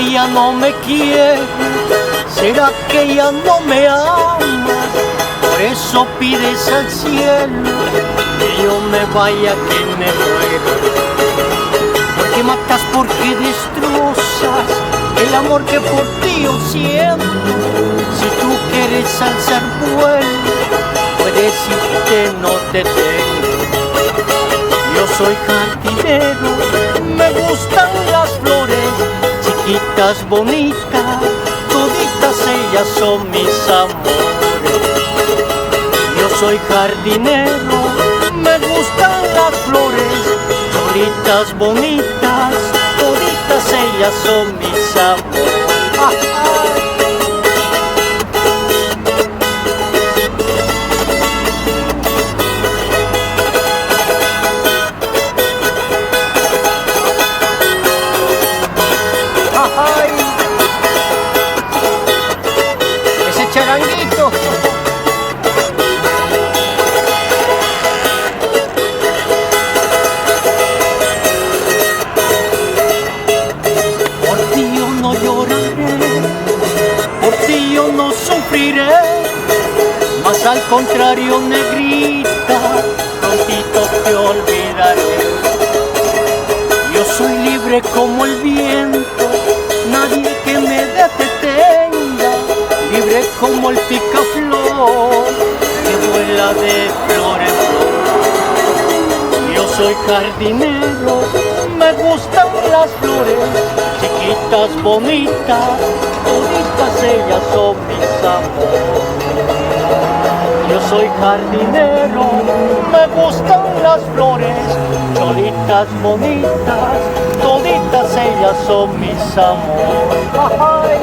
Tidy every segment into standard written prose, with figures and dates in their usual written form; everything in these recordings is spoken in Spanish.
que ya no me quiere? ¿Será que ya no me amas? Por eso pides al cielo que yo me vaya, que me muera. Porque matas, porque destrozas el amor que por ti yo siento. Si tú quieres alzar vuelo, puedes irte, no te tengo. Yo soy jardinero, me gustan las flores, chiquitas, bonitas, toditas ellas son mis amores. Yo soy jardinero, me gustan las flores, solitas, bonitas, toditas ellas son mis amores. Ese charanguito. Por ti yo no lloraré, por ti yo no sufriré, mas al contrario, negrita, prontito te olvidaré. Yo soy libre como el viento, nadie que me detenga, libre como el picaflor que vuela de flor en flor. Yo soy jardinero, me gustan las flores, chiquitas, bonitas, toditas ellas son mis amores. Yo soy jardinero, me gustan las flores, cholitas, bonitas, toditas ellas son mis amores. ¡Ay!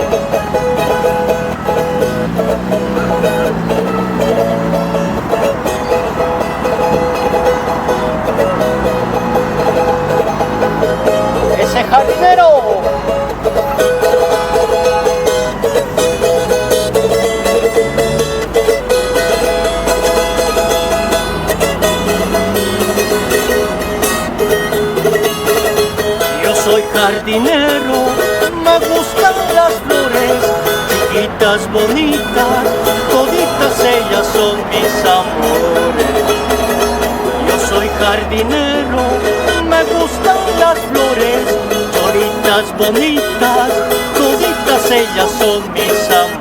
Ese jardinero. Yo soy jardinero, me gustan las flores, chiquitas, bonitas, toditas ellas son mis amores. Yo soy jardinero, me gustan las flores, choritas, bonitas, toditas ellas son mis amores.